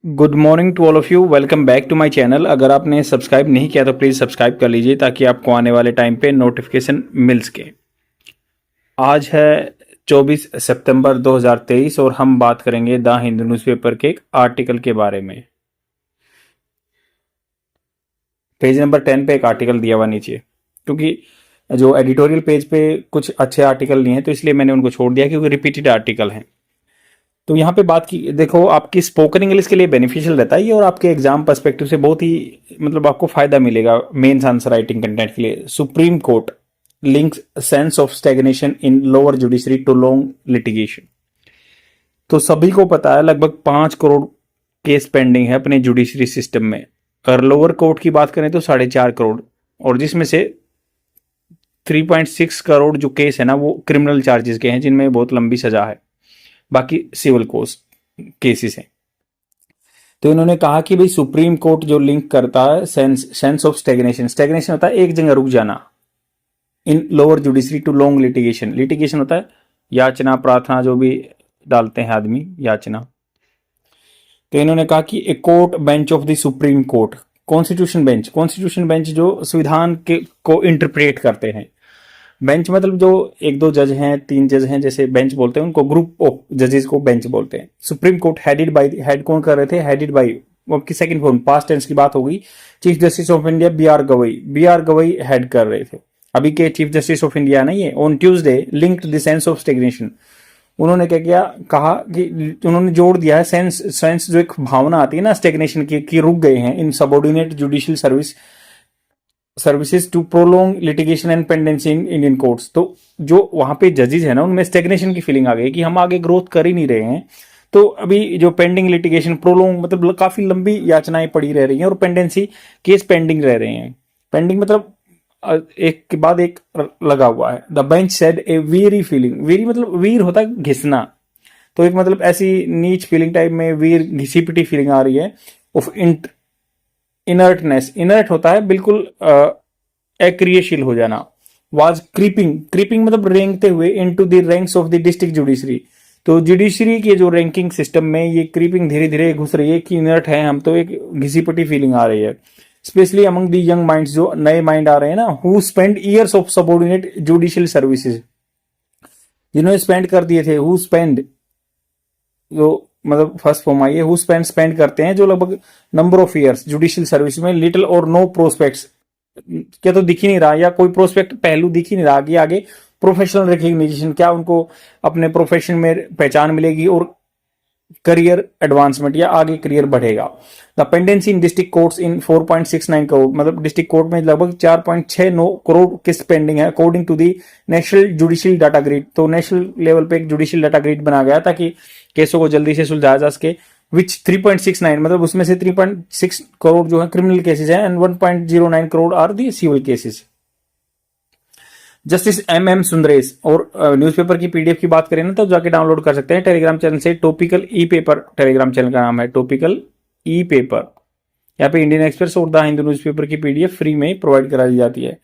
Good morning to all of you. Welcome back to my channel. अगर आपने subscribe नहीं किया तो प्लीज़ सब्सक्राइब कर लीजिए ताकि आपको आने वाले टाइम पे नोटिफिकेशन मिल सके। आज है 24 सितंबर 2023 और हम बात करेंगे द हिंदू न्यूज़पेपर के एक आर्टिकल के बारे में। पेज नंबर 10 पे एक आर्टिकल दिया हुआ नीचे, क्योंकि जो एडिटोरियल पेज पे कुछ अच्छे आर्टिकल नहीं है तो इसलिए मैंने उनको छोड़ दिया क्योंकि रिपीटेड आर्टिकल हैं। तो यहाँ पे बात की, देखो आपकी स्पोकन इंग्लिश के लिए बेनिफिशियल रहता है ये और आपके एग्जाम पर्सपेक्टिव से बहुत ही आपको फायदा मिलेगा मेंस आंसर राइटिंग कंटेंट के लिए। Supreme Court links sense of stagnation in lower judiciary to long litigation. तो सभी को पता है लगभग 5 करोड़ केस पेंडिंग है अपने जुडिशरी सिस्टम में। अगर लोअर कोर्ट की बात करें तो 4.5 करोड़, और जिसमें से 3.6 करोड़ जो केस है ना वो क्रिमिनल चार्जेस के हैं जिनमें बहुत लंबी सजा है, बाकी सिविल कोर्स केसेस हैं। तो इन्होंने कहा कि भाई सुप्रीम कोर्ट जो लिंक करता है सेंस ऑफ स्टैग्नेशन, स्टैग्नेशन होता है एक जगह रुक जाना, in lower judiciary to long litigation, litigation होता है याचना प्रार्थना जो भी डालते हैं आदमी याचना। तो इन्होंने कहा कि a court bench of the supreme court, constitution bench जो संविधान के को इंटरप्रेट करते हैं। बेंच मतलब जो 1-2 जज हैं 3 जज हैं जैसे बेंच बोलते हैं उनको, ग्रुप ऑफ जजेस को बेंच बोलते हैं। Supreme court headed by, head कौन कर रहे थे, हेडेड बाय, वो आपकी सेकंड फॉर्म पास्ट टेंस की बात होगी, chief justice of India B R Gavai head कर रहे थे। अभी के चीफ जस्टिस ऑफ इंडिया नहीं है। On Tuesday linked the sense of stagnation, उन्होंने क्या किया, कहा कि उन्होंने जोड़ दिया है सेंस जो एक भावना आती है ना स्टैग्नेशन की कि रुक गए हैं in subordinate judicial services to prolong litigation and pendency in Indian courts. तो जो वहां पे जजेस है ना उनमें स्टैग्नेशन की फीलिंग आ गई कि हम आगे ग्रोथ कर ही नहीं रहे हैं। तो अभी जो पेंडिंग लिटिगेशन प्रोलोंग मतलब काफी लंबी याचनाएं पड़ी रह रही हैं और पेंडेंसी केस पेंडिंग रह रहे हैं। पेंडिंग मतलब एक के बाद एक लगा हुआ है। The bench said a very feeling, very मतलब वीर होता है घिसना, तो एक मतलब ऐसी नीच फीलिंग टाइप में वीर घिसी पिटी फीलिंग आ रही है। ऑफ इनर्टनेस, इनर्ट होता है बिल्कुल अक्रियशील हो जाना। वाज क्रीपिंग मतलब रेंगते हुए into the ranks of the district judiciary. तो जुडिशरी के जो रैंकिंग सिस्टम में ये क्रीपिंग धीरे धीरे घुस रही है कि इनर्ट है हम, तो एक घिसी पिटी फीलिंग आ रही है। Specially among the young minds, जो नए माइंड आ रहे हैं ना, who spend years of subordinate judicial services, जिन्होंने स्पेंड कर दिए थे, हु स्पेंड जो मतलब फर्स्ट फॉर्म आई है, हु स्पेंड करते हैं जो लगभग number of years judicial service में, लिटिल और नो प्रोस्पेक्ट्स, क्या तो दिख ही नहीं रहा या कोई प्रोस्पेक्ट पहलू दिख ही नहीं रहा कि आगे प्रोफेशनल रिकग्निशन, क्या उनको अपने प्रोफेशन में पहचान मिलेगी और करियर एडवांसमेंट या आगे करियर बढ़ेगा। The pendency in district courts in 4.69 crore, मतलब डिस्ट्रिक्ट कोर्ट में लगभग 4.69 करोड़ केस पेंडिंग है according to the national judicial data grid. तो नेशनल लेवल पे एक जुडिशियल डाटा ग्रिड बना गया ताकि केसों को जल्दी से सुलझाया जा सके। विच 3.69 मतलब उसमें से 3.6 करोड़ जो है क्रिमिनल केसेस हैं and 1.09 crore are the civil cases. Justice M Sundaresh, और न्यूज़पेपर की पीडीएफ की बात करें ना तो जाके डाउनलोड कर सकते हैं टेलीग्राम चैनल से। टॉपिकल ई पेपर टेलीग्राम चैनल का नाम है, टॉपिकल ई पेपर। यहाँ पे इंडियन एक्सप्रेस और द हिंदू न्यूज़पेपर की पीडीएफ फ्री में प्रोवाइड करा दी जाती है।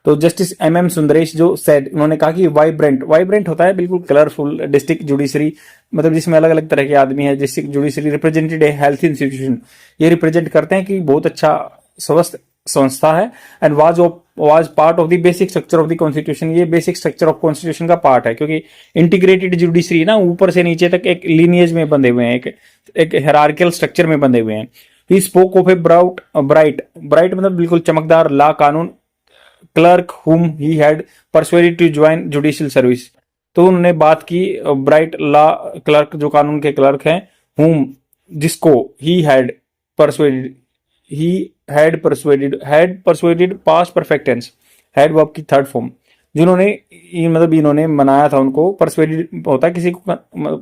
तो जस्टिस एम सुंदरेश जो सेड, उन्होंने कहा कि वाइब्रेंट होता है बिल्कुल कलरफुल डिस्ट्रिक्ट जुडिशरी, मतलब जिसमें अलग अलग तरह के आदमी है। डिस्ट्रिक्ट जुडिशरी रिप्रेजेंटेड है हेल्थ इंस्टीट्यूशन, ये रिप्रेजेंट करते हैं कि बहुत अच्छा स्वस्थ संस्था है। And was part of the basic structure of the constitution, ये बेसिक स्ट्रक्चर ऑफ कॉन्स्टिट्यूशन का पार्ट है क्योंकि इंटीग्रेटेड जुडिशरी ना ऊपर से नीचे तक एक लीनियज में बंधे हुए हैं, एक हायरार्किकल स्ट्रक्चर में बंधे हुए हैं। He spoke of a bright मतलब बिल्कुल चमकदार लॉ कानून clerk whom he had persuaded to join judicial service. तो उन्होंने बात की ब्राइट लॉ क्लर्क जो कानून के क्लर्क हैं, हुम जिसको he had persuaded past perfect tense, had verb की थर्ड फॉर्म, जिन्होंने मतलब इन्होंने मनाया था उनको। परसुएडेड होता है किसी को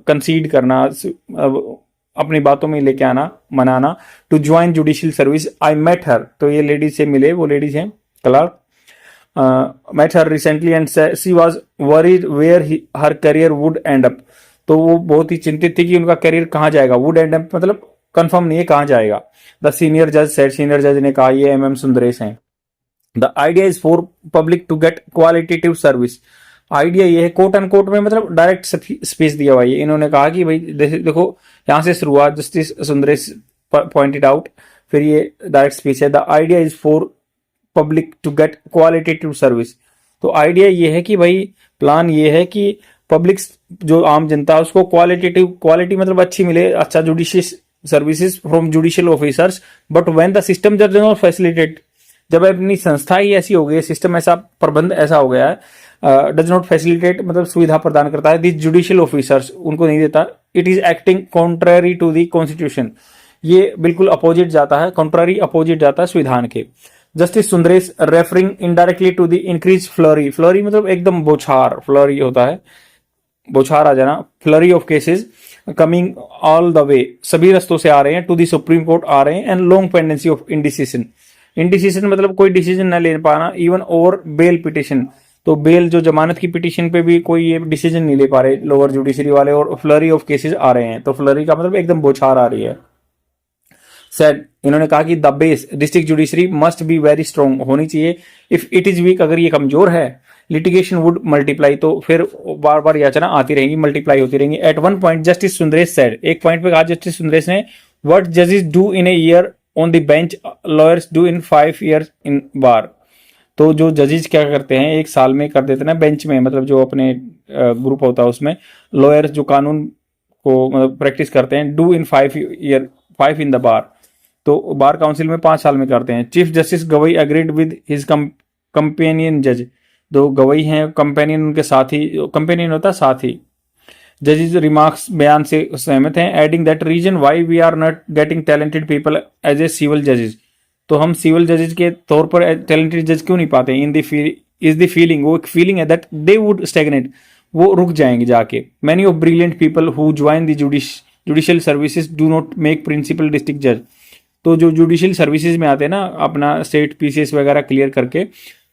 कंसीड करना, अपनी बातों में लेके आना, मनाना। To join judicial service I met her, तो ये लेडीज से मिले, वो लेडीज हैं clerk. met her recently and she was worried where her career would end up। तो वो बहुत ही चिंतित थी कि उनका करियर कहाँ जाएगा। would end up मतलब कंफर्म नहीं है कहाँ जाएगा। द सीनियर जज सेड, सीनियर जज ने कहा, ये एम सुंदरेश हैं। The idea is for public to get qualitative service, idea ये है कोट एंड कोट में मतलब डायरेक्ट स्पेस दिया हुआ है। इन्होंने कहा कि भाई देखो यहाँ से शुरुआत जस्टिस सुंदरेश पॉइंटेड आउट। फिर ये डायरेक्ट स्पीच है, the idea is for public to get qualitative service. तो आइडिया ये है कि भाई प्लान ये है कि पब्लिक जो आम जनता है उसको क्वालिटेटिव, क्वालिटी मतलब अच्छी मिले, अच्छा judicious services from judicial officers, but when the system does not facilitate, जब अपनी संस्था ही ऐसी हो गई, सिस्टम ऐसा, प्रबंध ऐसा हो गया है, डज नॉट फैसिलिटेट मतलब सुविधा प्रदान करता है, दिस जुडिशियल ऑफिसर्स उनको नहीं देता, it is acting contrary to the constitution, ये बिल्कुल अपोजिट जाता है, कॉन्ट्ररी अपोजिट जाता है संविधान के। Justice Sundaresh referring indirectly to the increase flurry, flurry मतलब एकदम बौछार, फ्लरी होता है बौछार आ जाना, flurry of cases coming all the way, सभी रस्तों से आ रहे हैं, टू दी सुप्रीम कोर्ट आ रहे हैं, and long pendency of indecision, indecision मतलब कोई डिसीजन न ले पाना, इवन ओवर बेल पिटिशन, तो बेल जो जमानत की पिटिशन पे भी कोई ये डिसीजन नहीं ले पा रहे लोअर जुडिशरी वाले, और फ्लरी ऑफ केसेस आ रहे हैं, तो फ्लरी का मतलब एकदम बौछार आ रही है। सेड, इन्होंने कहा कि the base district judiciary must be very strong, होनी चाहिए, इफ इट इज वीक, अगर ये कमजोर है, लिटिगेशन वुड मल्टीप्लाई, तो फिर बार बार याचना आती रहेंगी, मल्टीप्लाई होती रहेंगी। At one point justice Sundaresh said, एक पॉइंट पे कहा जस्टिस सुंदरेश ने, व्हाट जजेस do in a year on the bench lawyers do in 5 years in bar, तो जो जजेस क्या करते हैं एक साल में कर देते हैं ना बेंच में, मतलब जो अपने ग्रुप होता है उसमें लॉयर्स जो कानून को मतलब प्रैक्टिस करते हैं, do in 5 year 5 in the bar, तो बार काउंसिल में 5 साल में करते हैं। Chief justice Gavai agreed with his companion जज, दो गवई हैं कंपेनियन उनके साथी, कंपेनियन होता है साथी, जजेस रिमार्क्स बयान से सहमत हैं, adding that reason why we are not getting talented people as a civil जजेस, तो हम सिविल जजेस के तौर पर टैलेंटेड जज क्यों नहीं पाते, in the is the feeling, वो एक फीलिंग है दैट दे वुड स्टैग्नेट, वो रुक जाएंगे जाके, many of brilliant people who join the judicial services do not make principal district जज, तो जो जुडिशियल सर्विसेज में आते हैं ना अपना स्टेट पीसीएस वगैरह क्लियर करके,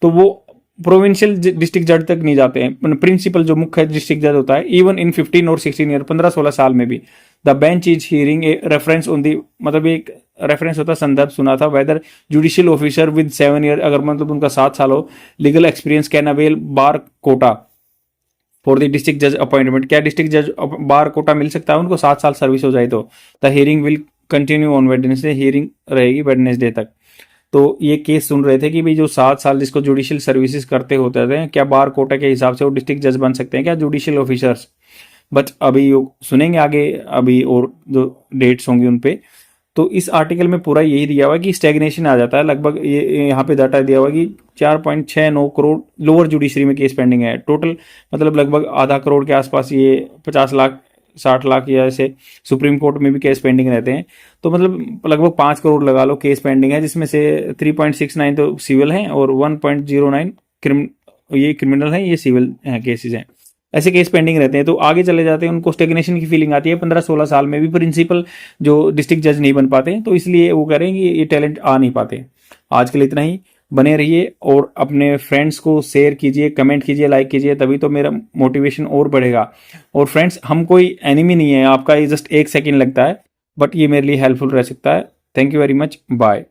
तो वो प्रोविंशियल डिस्ट्रिक्ट जज तक नहीं जाते हैं, प्रिंसिपल जो मुख्य डिस्ट्रिक्ट जज होता है, इवन इन 15 और 16 ईयर 15-16 साल में भी, the bench is hearing a reference on the, मतलब एक रेफरेंस होता संदर्भ सुना था, whether judicial officer with 7 year, अगर मतलब उनका 7 साल हो, legal experience can avail bar quota for the district जज अपॉइंटमेंट, क्या डिस्ट्रिक्ट जज बार कोटा मिल सकता है उनको 7 साल सर्विस हो जाए तो, the hearing will continue on Wednesday, hearing रहेगी वेडनेसडे तक। तो ये केस सुन रहे थे कि भाई जो 7 साल जिसको जुडिशियल सर्विसेज करते होते थे, क्या बार कोटा के हिसाब से वो डिस्ट्रिक्ट जज बन सकते हैं क्या जुडिशियल ऑफिसर्स, बट अभी सुनेंगे आगे, अभी और जो डेट्स होंगी उन पे। तो इस आर्टिकल में पूरा यही दिया हुआ है कि स्टैग्नेशन आ जाता है, लगभग ये यहाँ पे डाटा दिया हुआ है कि 4.69 करोड़ लोअर जुडिशरी में केस पेंडिंग है टोटल, मतलब लगभग आधा करोड़ के आसपास, ये 50 लाख 60 लाख या ऐसे सुप्रीम कोर्ट में भी केस पेंडिंग रहते हैं, तो मतलब लगभग 5 करोड़ लगा लो केस पेंडिंग है, जिसमें से 3.69 तो सिविल हैं और 1.09 ये क्रिमिनल हैं, ये सिविल हैं केसेस हैं, ऐसे केस पेंडिंग रहते हैं। तो आगे चले जाते हैं, उनको स्टेग्नेशन की फीलिंग आती है, 15-16 साल में भी प्रिंसिपल जो डिस्ट्रिक्ट जज नहीं बन पाते, तो इसलिए वो कह रहे हैं कि ये टैलेंट आ नहीं पाते। आज के लिए इतना ही, बने रहिए और अपने फ्रेंड्स को शेयर कीजिए, कमेंट कीजिए, लाइक कीजिए, तभी तो मेरा मोटिवेशन और बढ़ेगा। और फ्रेंड्स, हम कोई एनिमी नहीं है आपका, ये जस्ट 1 सेकेंड लगता है, बट ये मेरे लिए हेल्पफुल रह सकता है। Thank you very much, bye.